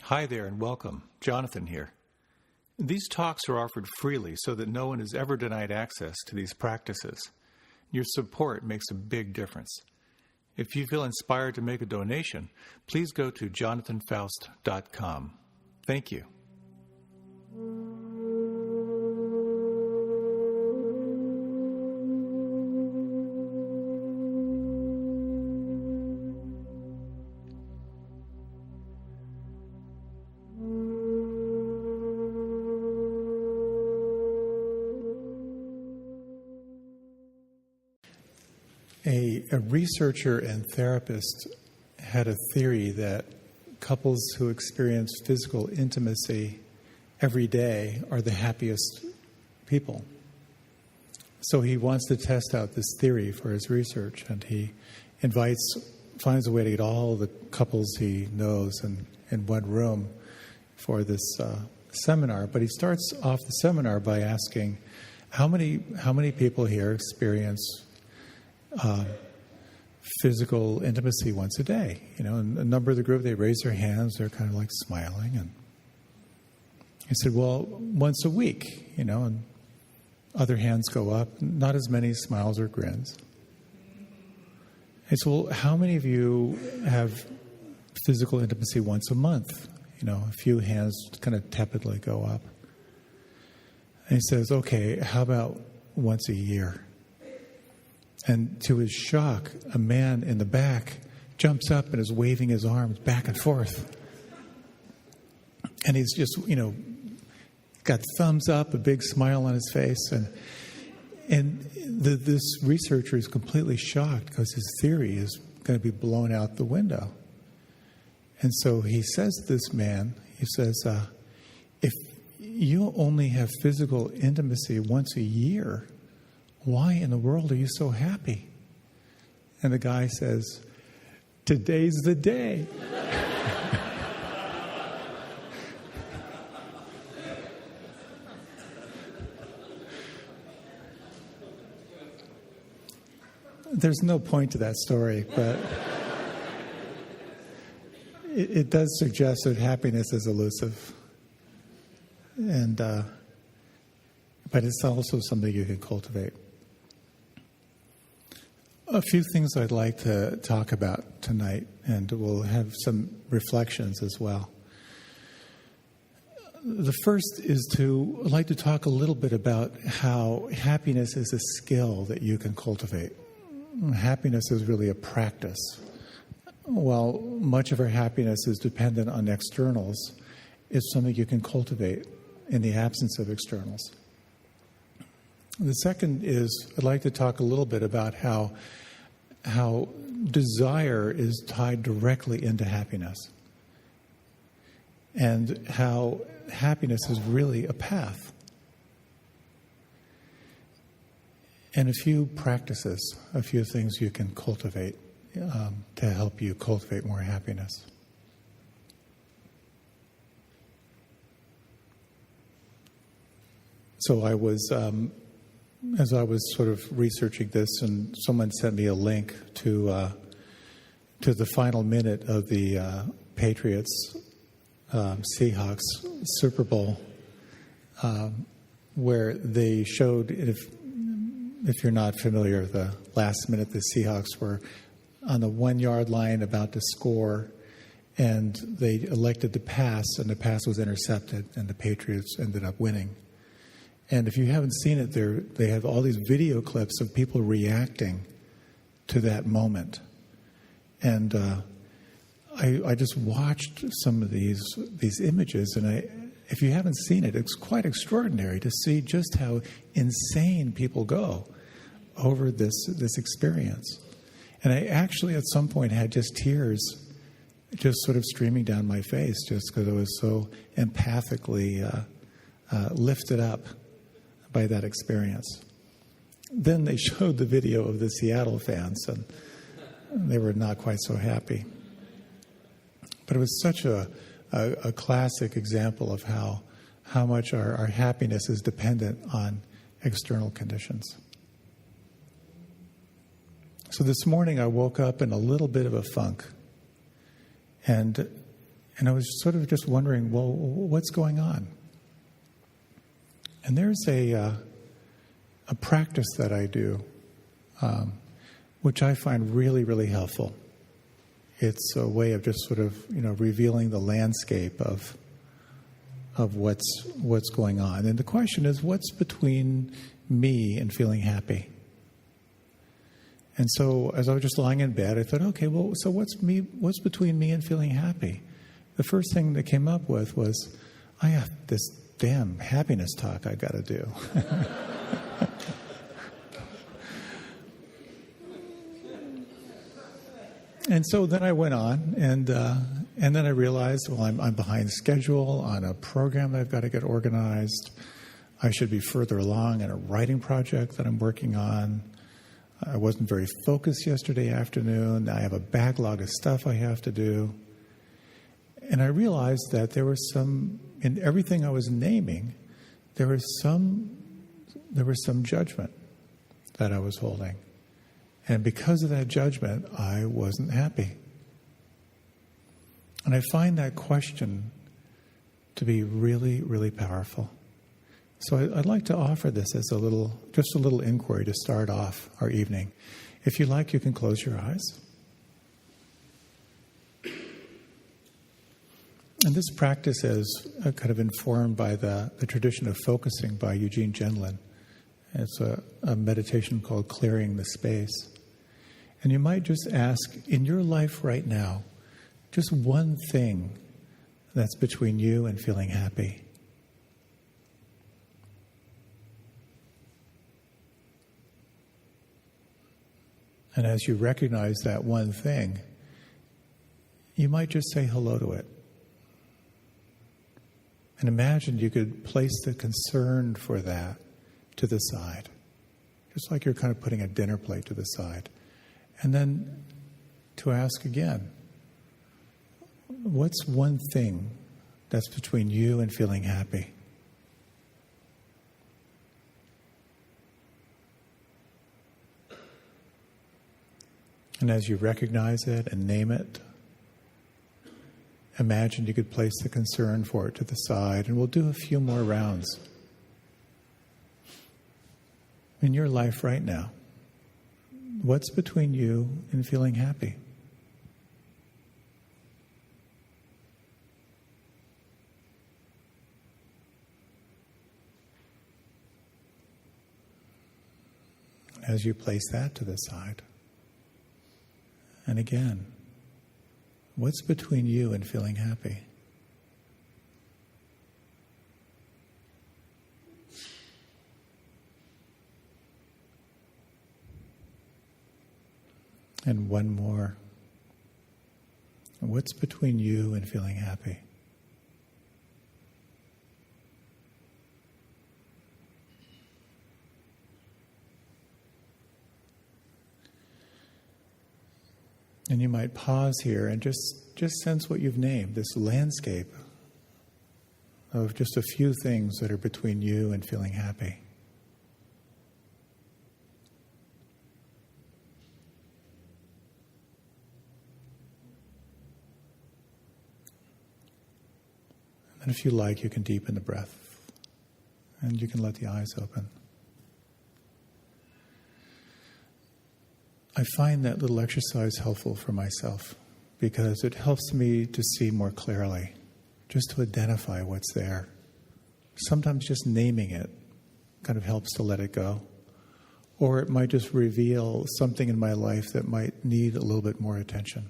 Hi there and welcome. Jonathan here. These talks are offered freely so that no one is ever denied access to these practices. Your support makes a big difference. If you feel inspired to make a donation, please go to jonathanfoust.com. Thank you. A researcher and therapist had a theory that couples who experience physical intimacy every day are the happiest people. So he wants to test out this theory for his research, and he finds a way to get all the couples he knows in one room for this seminar. But he starts off the seminar by asking, how many people here experience physical intimacy once a day? And a number of the group, they raise their hands, they're kind of like smiling. And he said, well, once a week, and other hands go up, not as many smiles or grins. He said, well, how many of you have physical intimacy once a month? A few hands kind of tepidly go up. And he says, okay, how about once a year? And to his shock, a man in the back jumps up and is waving his arms back and forth. And he's just, got thumbs up, a big smile on his face. And this researcher is completely shocked because his theory is going to be blown out the window. And so he says to this man, he says, if you only have physical intimacy once a year, why in the world are you so happy? And the guy says, today's the day. There's no point to that story, but it does suggest that happiness is elusive. But it's also something you can cultivate. A few things I'd like to talk about tonight, and we'll have some reflections as well. The first is I'd like to talk a little bit about how happiness is a skill that you can cultivate. Happiness is really a practice. While much of our happiness is dependent on externals, it's something you can cultivate in the absence of externals. The second is I'd like to talk a little bit about how desire is tied directly into happiness, and how happiness is really a path. And a few practices, a few things you can cultivate to help you cultivate more happiness. So as I was sort of researching this, and someone sent me a link to the final minute of the Patriots Seahawks Super Bowl, where they showed, if you're not familiar, the last minute the Seahawks were on the 1 yard line about to score, and they elected to pass, and the pass was intercepted, and the Patriots ended up winning. And if you haven't seen it, they have all these video clips of people reacting to that moment. And I just watched some of these images, and if you haven't seen it, it's quite extraordinary to see just how insane people go over this experience. And I actually at some point had just tears just sort of streaming down my face just because I was so empathically lifted up by that experience. Then they showed the video of the Seattle fans, and they were not quite so happy. But it was such a classic example of how much our happiness is dependent on external conditions. So this morning I woke up in a little bit of a funk. And And I was sort of just wondering, well, what's going on? And there's a practice that I do, which I find really, really helpful. It's a way of just sort of, revealing the landscape of what's going on. And the question is, what's between me and feeling happy? And so as I was just lying in bed, I thought, okay, well, so what's between me and feeling happy? The first thing that came up with was, I have this damn happiness talk I got to do. And so then I went on, and then I realized, well, I'm behind schedule on a program that I've got to get organized. I should be further along in a writing project that I'm working on. I wasn't very focused yesterday afternoon. I have a backlog of stuff I have to do. And I realized that there was in everything I was naming, there was some judgment that I was holding. And because of that judgment, I wasn't happy. And I find that question to be really, really powerful. So I'd like to offer this as just a little inquiry to start off our evening. If you like, you can close your eyes. And this practice is kind of informed by the tradition of focusing by Eugene Gendlin. It's a meditation called Clearing the Space. And you might just ask, in your life right now, just one thing that's between you and feeling happy. And as you recognize that one thing, you might just say hello to it. And imagine you could place the concern for that to the side, just like you're kind of putting a dinner plate to the side. And then to ask again, what's one thing that's between you and feeling happy? And as you recognize it and name it, imagine you could place the concern for it to the side, and we'll do a few more rounds. In your life right now, what's between you and feeling happy? As you place that to the side, and again, what's between you and feeling happy? And one more. What's between you and feeling happy? And you might pause here and just sense what you've named, this landscape of just a few things that are between you and feeling happy. And if you like, you can deepen the breath, and you can let the eyes open. I find that little exercise helpful for myself because it helps me to see more clearly, just to identify what's there. Sometimes just naming it kind of helps to let it go. Or it might just reveal something in my life that might need a little bit more attention.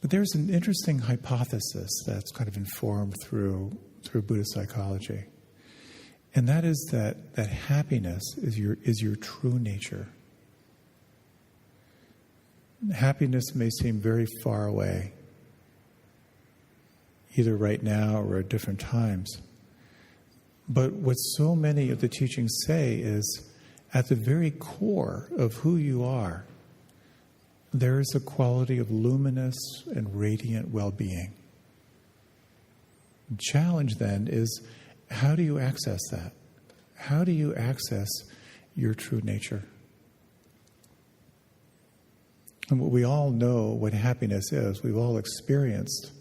But there's an interesting hypothesis that's kind of informed through Buddhist psychology. And that is that happiness is your true nature. Happiness may seem very far away, either right now or at different times. But what so many of the teachings say is, at the very core of who you are, there is a quality of luminous and radiant well-being. The challenge then is, how do you access that? How do you access your true nature? And we all know what happiness is. We've all experienced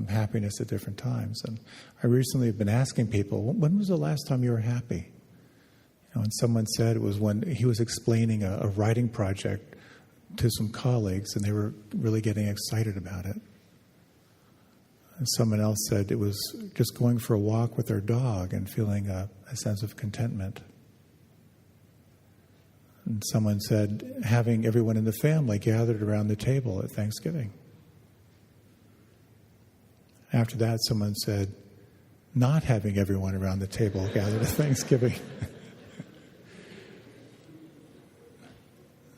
happiness at different times. And I recently have been asking people, when was the last time you were happy? And someone said it was when he was explaining a writing project to some colleagues, and they were really getting excited about it. And someone else said it was just going for a walk with their dog and feeling a sense of contentment. And someone said having everyone in the family gathered around the table at Thanksgiving. After that, someone said not having everyone around the table gathered at Thanksgiving.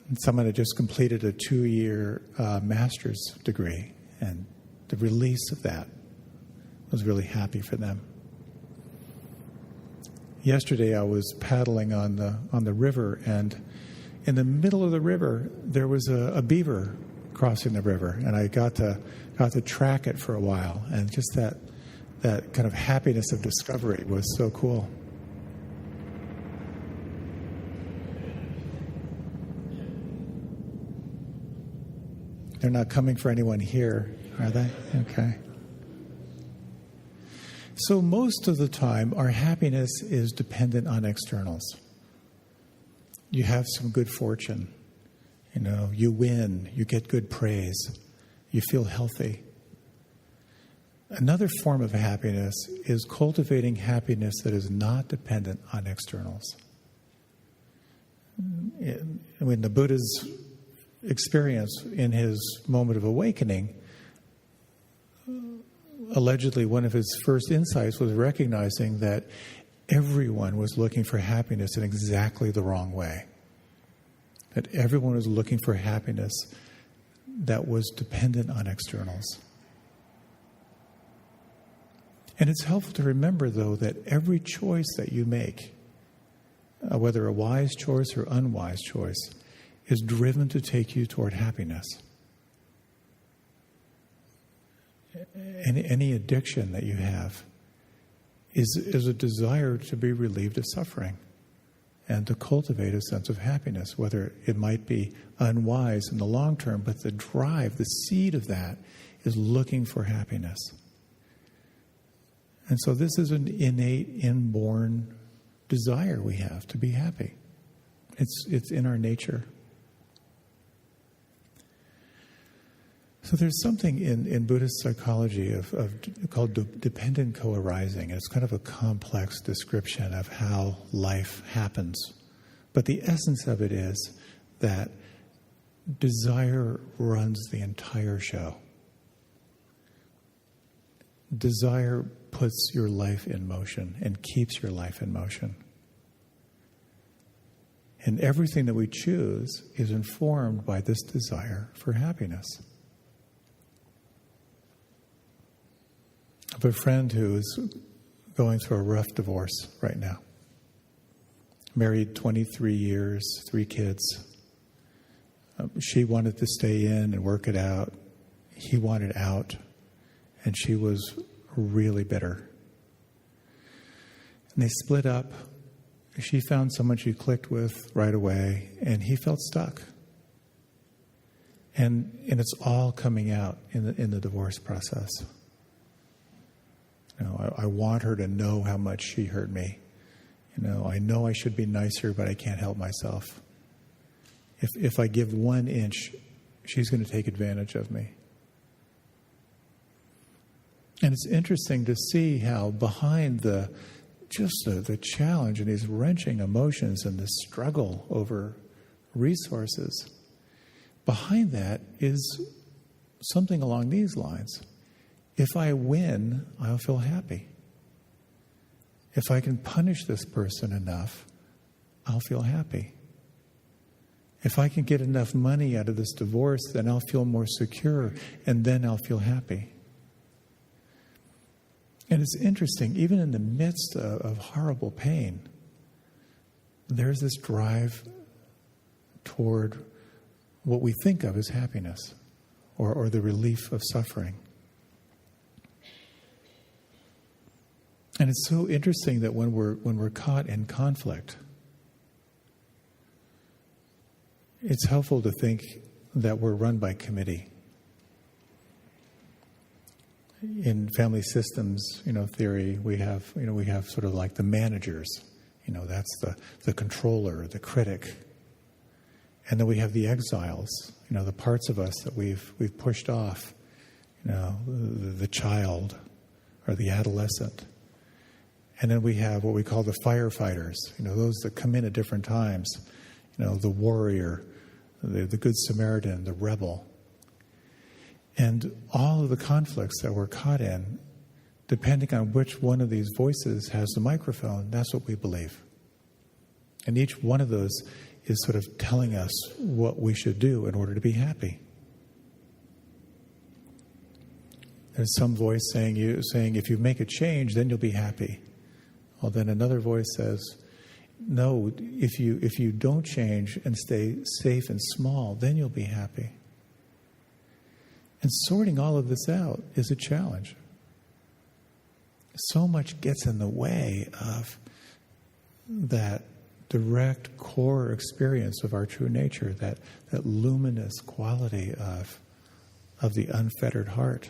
And someone had just completed a 2-year master's degree, and the release of that was really happy for them. Yesterday, I was paddling on the river, and in the middle of the river, there was a beaver crossing the river, and I got to track it for a while, and just that kind of happiness of discovery was so cool. They're not coming for anyone here, are they? Okay. So most of the time, our happiness is dependent on externals. You have some good fortune. You win, you get good praise, you feel healthy. Another form of happiness is cultivating happiness that is not dependent on externals. When the Buddha's experience in his moment of awakening, allegedly one of his first insights was recognizing that everyone was looking for happiness in exactly the wrong way. That everyone was looking for happiness that was dependent on externals. And it's helpful to remember, though, that every choice that you make, whether a wise choice or unwise choice, is driven to take you toward happiness. Any addiction that you have is a desire to be relieved of suffering and to cultivate a sense of happiness, whether it might be unwise in the long term, but the drive, the seed of that is looking for happiness. And so this is an innate, inborn desire we have to be happy. It's in our nature. So there's something in Buddhist psychology called dependent co-arising. It's kind of a complex description of how life happens. But the essence of it is that desire runs the entire show. Desire puts your life in motion and keeps your life in motion. And everything that we choose is informed by this desire for happiness. I have a friend who is going through a rough divorce right now. Married 23 years, 3 kids. She wanted to stay in and work it out. He wanted out. And she was really bitter. And they split up. She found someone she clicked with right away, and he felt stuck. And it's all coming out in the divorce process. I want her to know how much she hurt me. I know I should be nicer, but I can't help myself. If I give 1 inch, she's going to take advantage of me. And it's interesting to see how behind the challenge and these wrenching emotions and the struggle over resources, behind that is something along these lines. If I win, I'll feel happy. If I can punish this person enough, I'll feel happy. If I can get enough money out of this divorce, then I'll feel more secure, and then I'll feel happy. And it's interesting, even in the midst of horrible pain, there's this drive toward what we think of as happiness or the relief of suffering. And it's so interesting that when we're caught in conflict, it's helpful to think, that we're run by committee. In family systems, theory, we have sort of like the managers. That's the controller, the critic. And then we have the exiles, the parts of us that we've pushed off, the child or the adolescent. And then we have what we call the firefighters, those that come in at different times, the warrior, the good Samaritan, the rebel. And all of the conflicts that we're caught in, depending on which one of these voices has the microphone, that's what we believe. And each one of those is sort of telling us what we should do in order to be happy. There's some voice saying if you make a change, then you'll be happy. Well, then another voice says, no, if you don't change and stay safe and small, then you'll be happy. And sorting all of this out is a challenge. So much gets in the way of that direct core experience of our true nature, that luminous quality of the unfettered heart.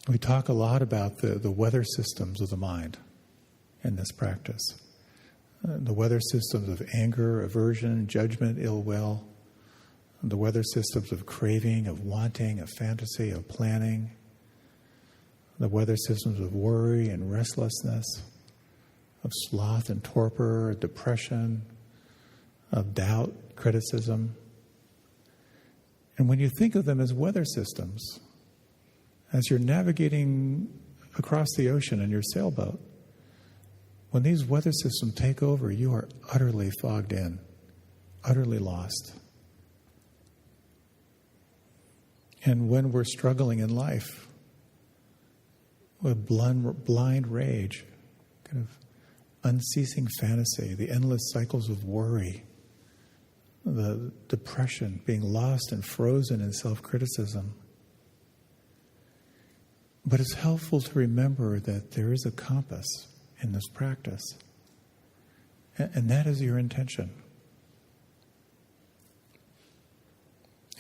We talk a lot about the weather systems of the mind in this practice. The weather systems of anger, aversion, judgment, ill will. The weather systems of craving, of wanting, of fantasy, of planning. The weather systems of worry and restlessness, of sloth and torpor, depression, of doubt, criticism. And when you think of them as weather systems, as you're navigating across the ocean in your sailboat, when these weather systems take over, you are utterly fogged in, utterly lost. And when we're struggling in life with blind rage, kind of unceasing fantasy, the endless cycles of worry, the depression, being lost and frozen in self-criticism. But it's helpful to remember that there is a compass in this practice, and that is your intention.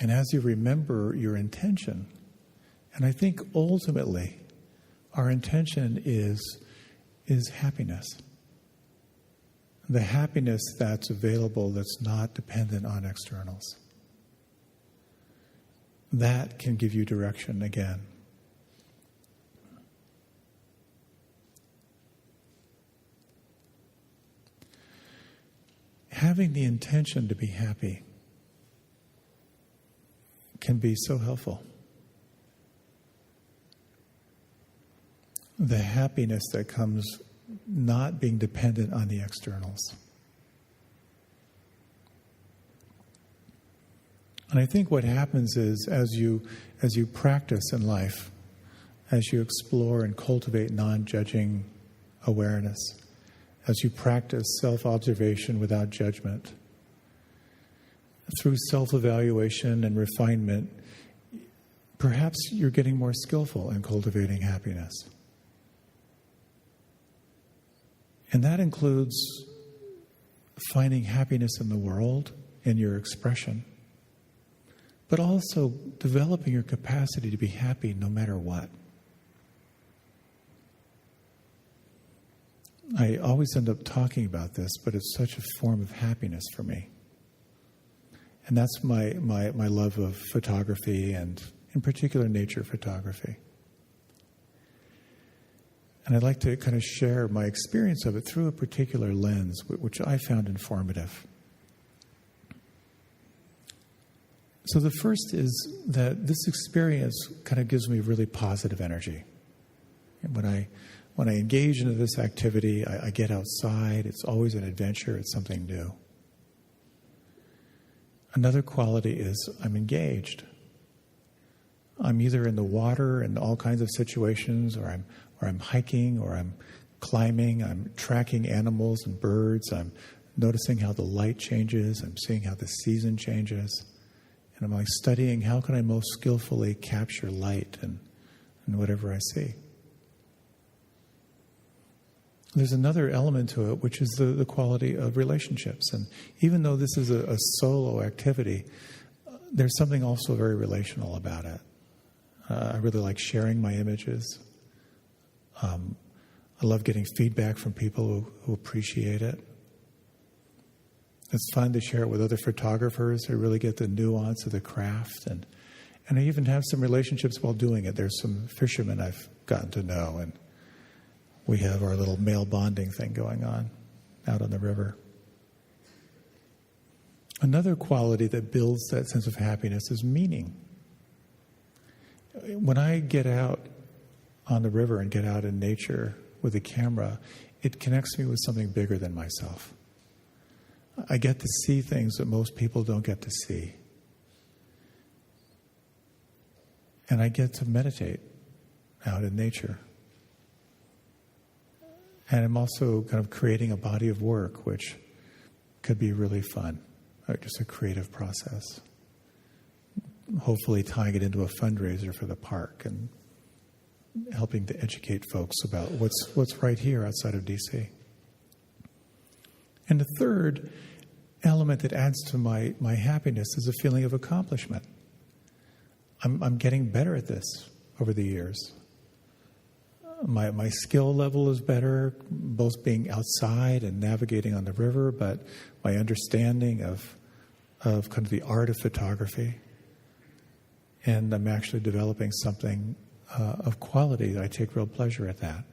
And as you remember your intention, and I think ultimately our intention is happiness. The happiness that's available that's not dependent on externals. That can give you direction again. Having the intention to be happy can be so helpful. The happiness that comes not being dependent on the externals. And I think what happens is as you practice in life, as you explore and cultivate non-judging awareness, as you practice self-observation without judgment, through self-evaluation and refinement, perhaps you're getting more skillful in cultivating happiness. And that includes finding happiness in the world, in your expression, but also developing your capacity to be happy no matter what. I always end up talking about this, but it's such a form of happiness for me. And that's my love of photography, and in particular nature photography. And I'd like to kind of share my experience of it through a particular lens, which I found informative. So the first is that this experience kind of gives me really positive energy. And when I engage into this activity, I get outside. It's always an adventure. It's something new. Another quality is I'm engaged. I'm either in the water in all kinds of situations, or I'm hiking, or I'm climbing. I'm tracking animals and birds. I'm noticing how the light changes. I'm seeing how the season changes. And I'm like studying how can I most skillfully capture light and whatever I see. there's another element to it, which is the quality of relationships. And even though this is a solo activity, there's something also very relational about it. I really like sharing my images. I love getting feedback from people who appreciate it. It's fun to share it with other photographers who really get the nuance of the craft. And I even have some relationships while doing it. There's some fishermen I've gotten to know, and we have our little male bonding thing going on out on the river. Another quality that builds that sense of happiness is meaning. When I get out on the river and get out in nature with a camera, it connects me with something bigger than myself. I get to see things that most people don't get to see. And I get to meditate out in nature. And I'm also kind of creating a body of work, which could be really fun, just a creative process. Hopefully tying it into a fundraiser for the park and helping to educate folks about what's right here outside of D.C. And the third element that adds to my happiness is a feeling of accomplishment. I'm getting better at this over the years. My skill level is better, both being outside and navigating on the river, but my understanding of kind of the art of photography. And I'm actually developing something of quality that I take real pleasure at that.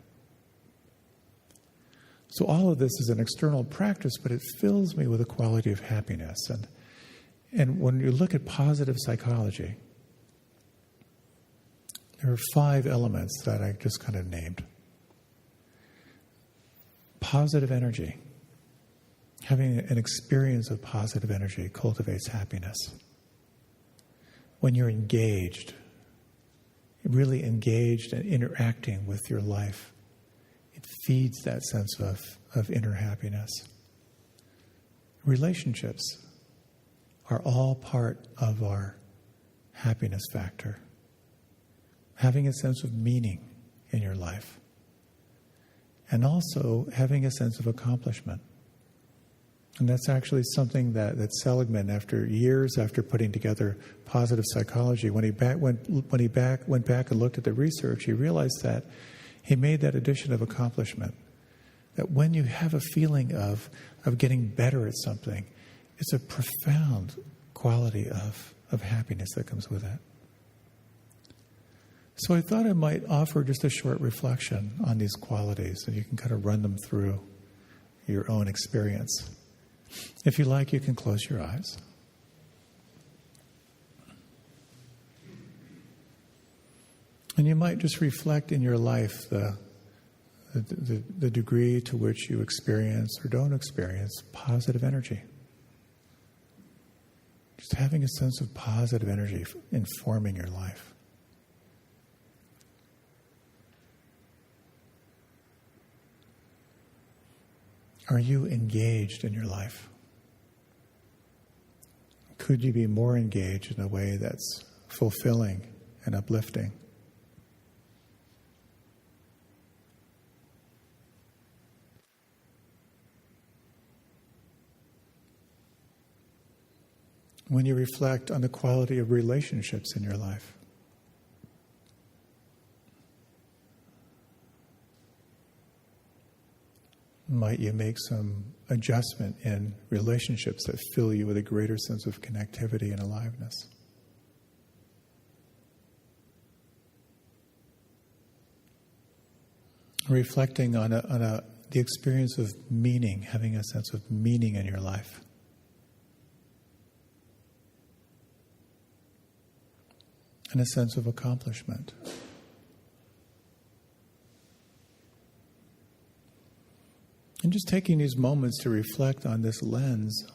So all of this is an external practice, but it fills me with a quality of happiness. And when you look at positive psychology, there are 5 elements that I just kind of named. Positive energy. Having an experience of positive energy cultivates happiness. When you're engaged, really engaged and interacting with your life, it feeds that sense of inner happiness. Relationships are all part of our happiness factor. Having a sense of meaning in your life. And also having a sense of accomplishment. And that's actually something that Seligman, after years after putting together positive psychology, when he went back and looked at the research, he realized that he made that addition of accomplishment. That when you have a feeling of getting better at something, it's a profound quality of happiness that comes with it. So I thought I might offer just a short reflection on these qualities, and you can kind of run them through your own experience. If you like, you can close your eyes. And you might just reflect in your life the degree to which you experience or don't experience positive energy. Just having a sense of positive energy informing your life. Are you engaged in your life? Could you be more engaged in a way that's fulfilling and uplifting? When you reflect on the quality of relationships in your life, might you make some adjustment in relationships that fill you with a greater sense of connectivity and aliveness? Reflecting on the experience of meaning, having a sense of meaning in your life. And a sense of accomplishment. And just taking these moments to reflect on this lens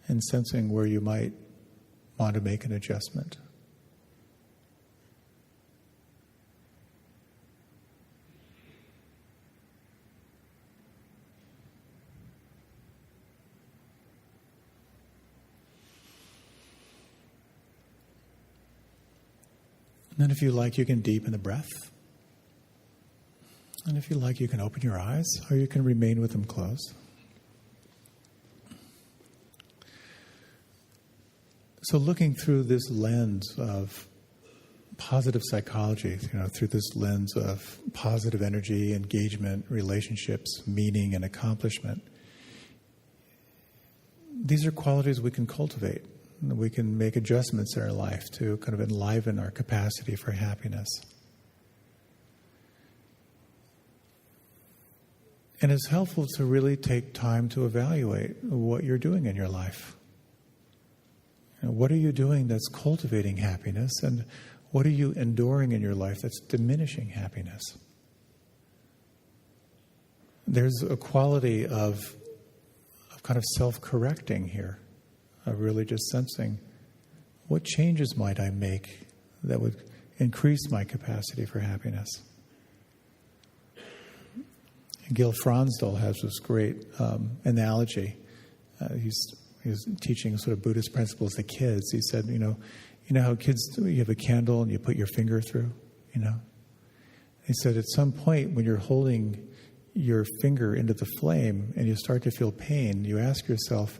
and sensing where you might want to make an adjustment. And then if you like, you can deepen the breath. And if you like, you can open your eyes, or you can remain with them closed. So looking through this lens of positive psychology, through this lens of positive energy, engagement, relationships, meaning, and accomplishment, these are qualities we can cultivate. We can make adjustments in our life to kind of enliven our capacity for happiness. And it's helpful to really take time to evaluate what you're doing in your life. What are you doing that's cultivating happiness, and what are you enduring in your life that's diminishing happiness? There's a quality of kind of self-correcting here, of really just sensing, what changes might I make that would increase my capacity for happiness? Gil Fronsdal has this great analogy. He's teaching sort of Buddhist principles to kids. He said, you know how kids do, you have a candle and you put your finger through, He said at some point when you're holding your finger into the flame and you start to feel pain, you ask yourself,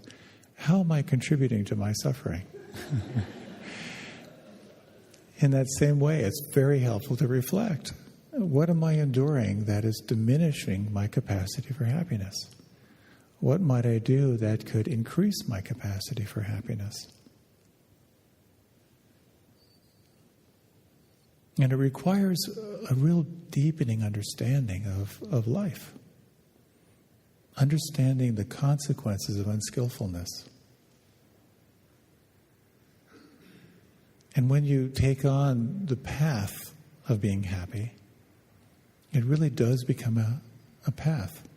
how am I contributing to my suffering? In that same way, it's very helpful to reflect. What am I enduring that is diminishing my capacity for happiness? What might I do that could increase my capacity for happiness? And it requires a real deepening understanding of life. Understanding the consequences of unskillfulness. And when you take on the path of being happy, it really does become a path.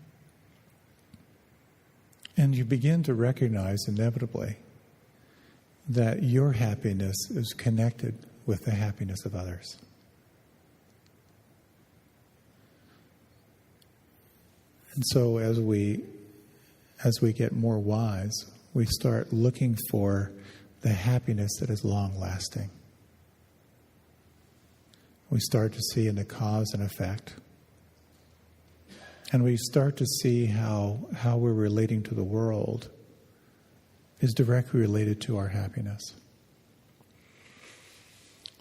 And you begin to recognize inevitably that your happiness is connected with the happiness of others. And so as we get more wise, we start looking for the happiness that is long-lasting. We start to see in the cause and effect. And we start to see how we're relating to the world is directly related to our happiness.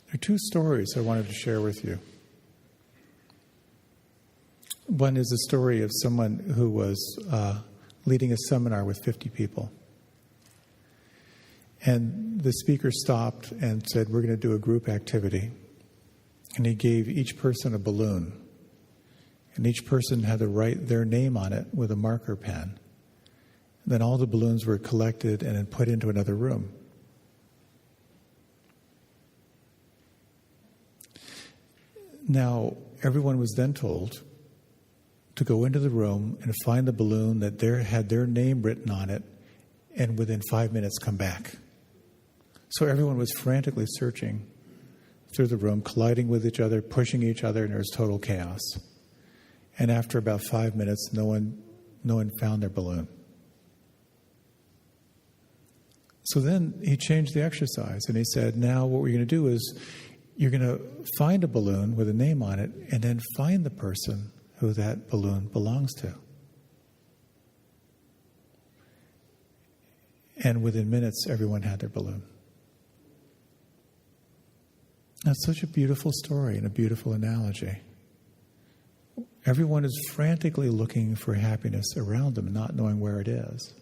There are two stories I wanted to share with you. One is a story of someone who was leading a seminar with 50 people. And the speaker stopped and said, we're going to do a group activity. And he gave each person a balloon. And each person had to write their name on it with a marker pen. Then all the balloons were collected and then put into another room. Now, everyone was then told to go into the room and find the balloon that had their name written on it, and within 5 minutes come back. So everyone was frantically searching through the room, colliding with each other, pushing each other, and there was total chaos. And after about 5 minutes, no one found their balloon. So then he changed the exercise, and he said, now what we're going to do is you're going to find a balloon with a name on it, and then find the person who that balloon belongs to. And within minutes, everyone had their balloon. That's such a beautiful story and a beautiful analogy. Everyone is frantically looking for happiness around them, not knowing where it is.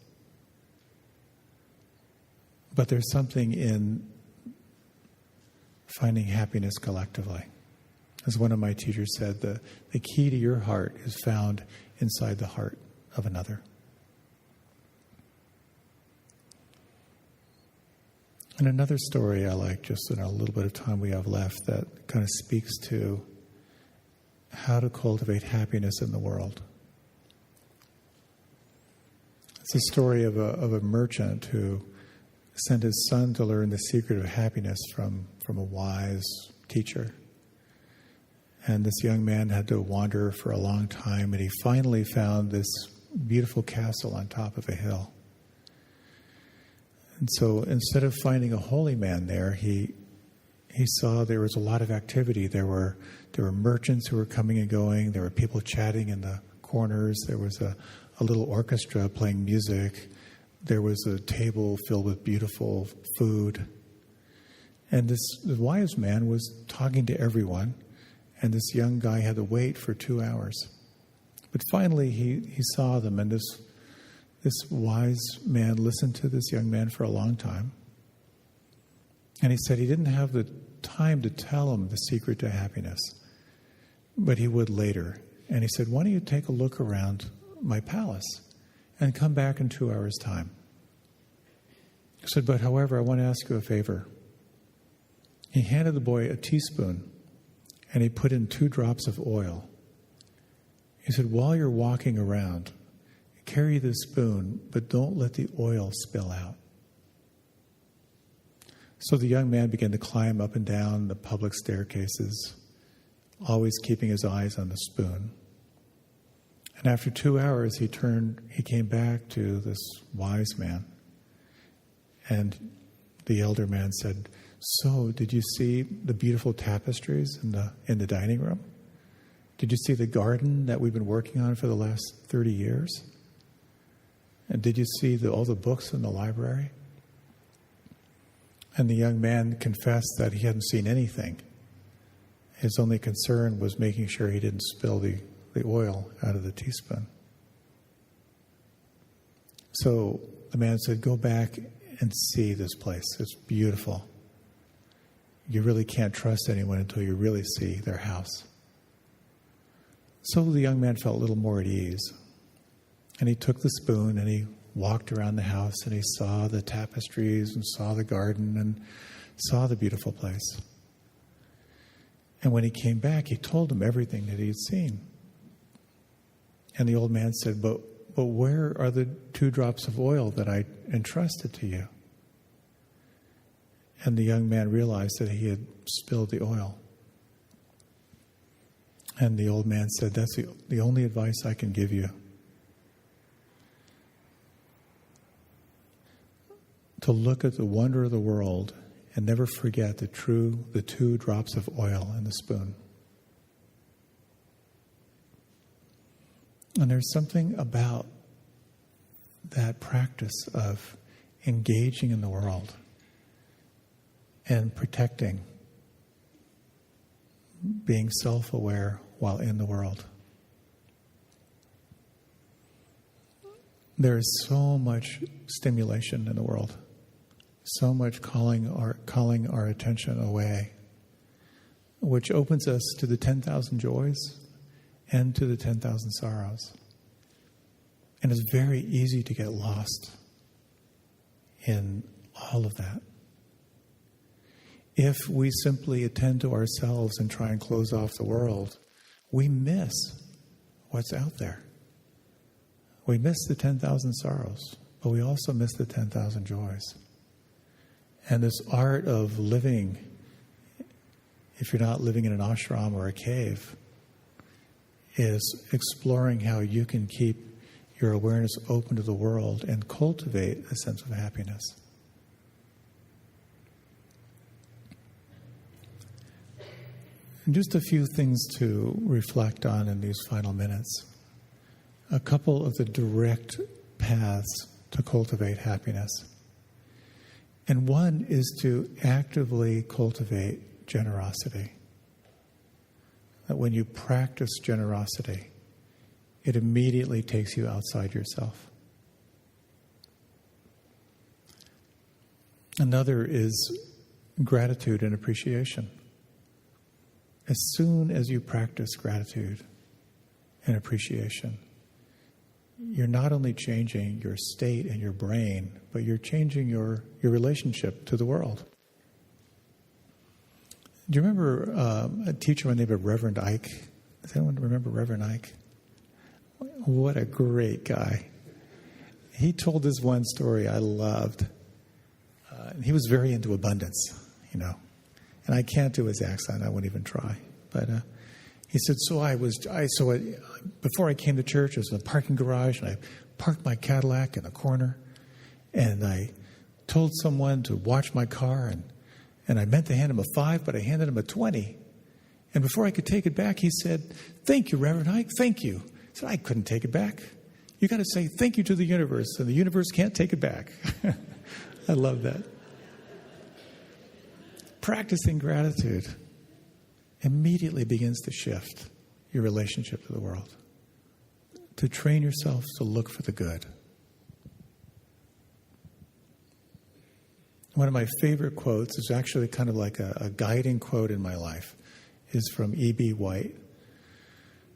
But there's something in finding happiness collectively. As one of my teachers said, the key to your heart is found inside the heart of another. And another story I like, just in a little bit of time we have left, that kind of speaks to how to cultivate happiness in the world. It's a story of a merchant who sent his son to learn the secret of happiness from a wise teacher. And this young man had to wander for a long time, and he finally found this beautiful castle on top of a hill. And so instead of finding a holy man there, he he saw there was a lot of activity. There were merchants who were coming and going. There were people chatting in the corners. There was a little orchestra playing music. There was a table filled with beautiful food. And the wise man was talking to everyone, and this young guy had to wait for 2 hours. But finally he saw them, and this wise man listened to this young man for a long time. And he said he didn't have the time to tell him the secret to happiness, but he would later. And he said, why don't you take a look around my palace and come back in 2 hours' time? He said, but however, I want to ask you a favor. He handed the boy a teaspoon, and he put in 2 drops of oil. He said, while you're walking around, carry the spoon, but don't let the oil spill out. So the young man began to climb up and down the public staircases, always keeping his eyes on the spoon. And after 2 hours, he came back to this wise man. And the elder man said, so, did you see the beautiful tapestries in the dining room? Did you see the garden that we've been working on for the last 30 years? And did you see all the books in the library? And the young man confessed that he hadn't seen anything. His only concern was making sure he didn't spill the oil out of the teaspoon. So the man said, go back and see this place. It's beautiful. You really can't trust anyone until you really see their house. So the young man felt a little more at ease. And he took the spoon and he walked around the house and he saw the tapestries and saw the garden and saw the beautiful place. And when he came back, he told him everything that he had seen. And the old man said, but where are the 2 drops of oil that I entrusted to you? And the young man realized that he had spilled the oil. And the old man said, that's the only advice I can give you. To look at the wonder of the world and never forget the 2 drops of oil in the spoon. And there's something about that practice of engaging in the world and protecting, being self-aware while in the world. There is so much stimulation in the world, so much calling our attention away, which opens us to the 10,000 joys and to the 10,000 sorrows. And it's very easy to get lost in all of that. If we simply attend to ourselves and try and close off the world, we miss what's out there. We miss the 10,000 sorrows, but we also miss the 10,000 joys. And this art of living, if you're not living in an ashram or a cave, is exploring how you can keep your awareness open to the world and cultivate a sense of happiness. And just a few things to reflect on in these final minutes. A couple of the direct paths to cultivate happiness. And one is to actively cultivate generosity. That when you practice generosity, it immediately takes you outside yourself. Another is gratitude and appreciation. As soon as you practice gratitude and appreciation, you're not only changing your state and your brain, but you're changing your relationship to the world. Do you remember a teacher by the name of Reverend Ike? Does anyone remember Reverend Ike? What a great guy. He told this one story I loved. He was very into abundance, And I can't do his accent. I wouldn't even try. But he said, before I came to church, I was in a parking garage, and I parked my Cadillac in a corner, and I told someone to watch my car, And I meant to hand him a 5, but I handed him a 20. And before I could take it back, he said, "Thank you, Reverend Ike, thank you." I said, "I couldn't take it back. You got to say thank you to the universe, and the universe can't take it back." I love that. Practicing gratitude immediately begins to shift your relationship to the world, to train yourself to look for the good. One of my favorite quotes is actually kind of like a guiding quote in my life, is from E.B. White,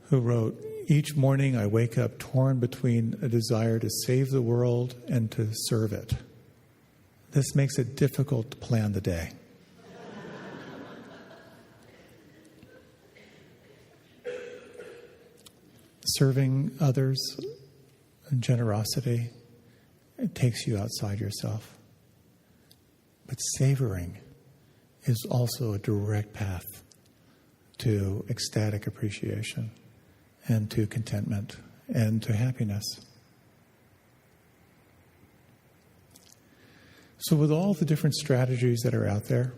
who wrote, "Each morning I wake up torn between a desire to save the world and to serve it. This makes it difficult to plan the day." Serving others and generosity, it takes you outside yourself. But savoring is also a direct path to ecstatic appreciation and to contentment and to happiness. So with all the different strategies that are out there,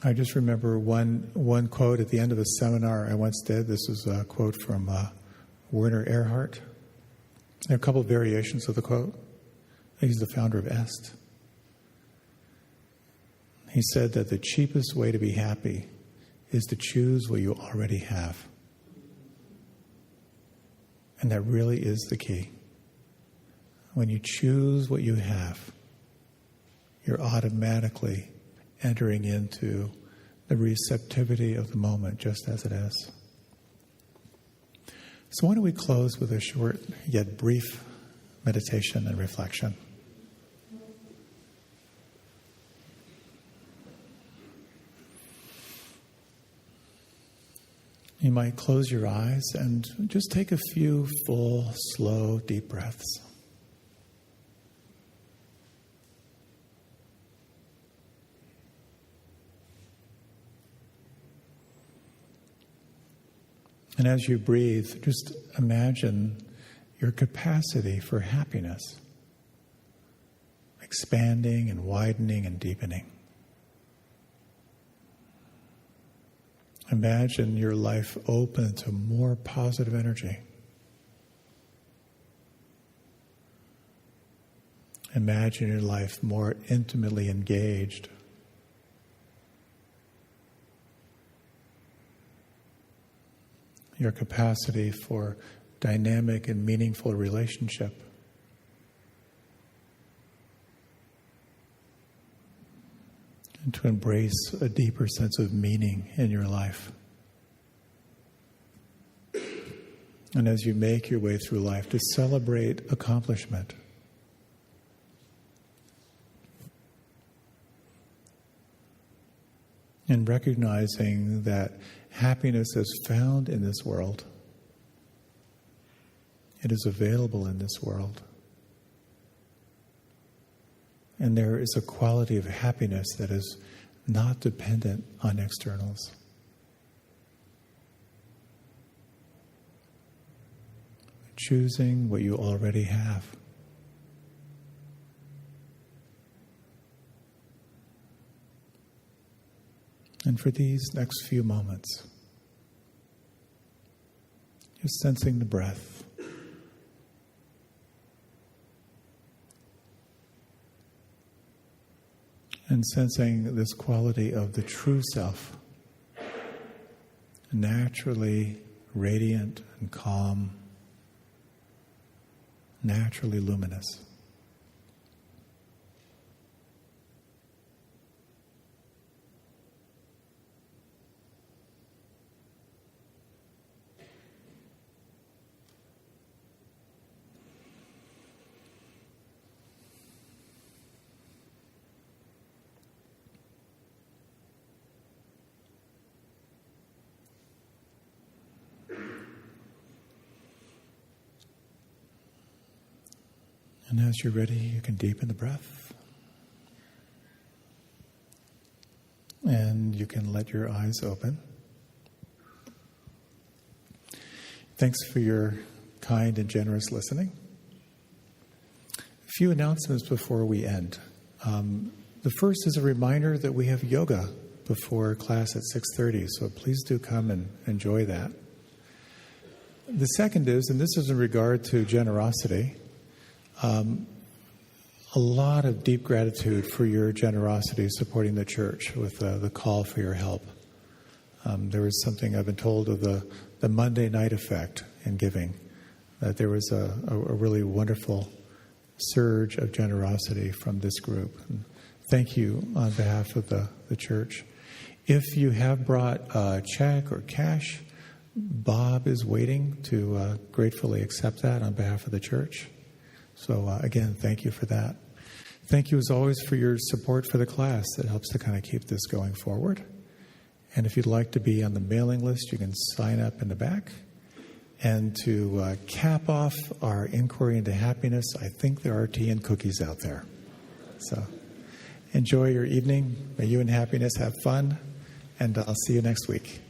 I just remember one quote at the end of a seminar I once did. This was a quote from Werner Erhard. There are a couple of variations of the quote. He's the founder of EST. He said that the cheapest way to be happy is to choose what you already have. And that really is the key. When you choose what you have, you're automatically entering into the receptivity of the moment just as it is. So why don't we close with a short yet brief meditation and reflection. You might close your eyes and just take a few full, slow, deep breaths. And as you breathe, just imagine your capacity for happiness expanding and widening and deepening. Imagine your life open to more positive energy. Imagine your life more intimately engaged. Your capacity for dynamic and meaningful relationship. And to embrace a deeper sense of meaning in your life. And as you make your way through life, to celebrate accomplishment. And recognizing that happiness is found in this world. It is available in this world. And there is a quality of happiness that is not dependent on externals. Choosing what you already have. And for these next few moments, just sensing the breath. And sensing this quality of the true self, naturally radiant and calm, naturally luminous. And as you're ready, you can deepen the breath. And you can let your eyes open. Thanks for your kind and generous listening. A few announcements before we end. The first is a reminder that we have yoga before class at 6:30, so please do come and enjoy that. The second is, and this is in regard to generosity, a lot of deep gratitude for your generosity supporting the church with the call for your help. There was something I've been told of the Monday night effect in giving, that there was a really wonderful surge of generosity from this group. And thank you on behalf of the church. If you have brought a check or cash, Bob is waiting to gratefully accept that on behalf of the church. So again, thank you for that. Thank you as always for your support for the class. That helps to kind of keep this going forward. And if you'd like to be on the mailing list, you can sign up in the back. And to cap off our inquiry into happiness, I think there are tea and cookies out there. So enjoy your evening. May you and happiness have fun. And I'll see you next week.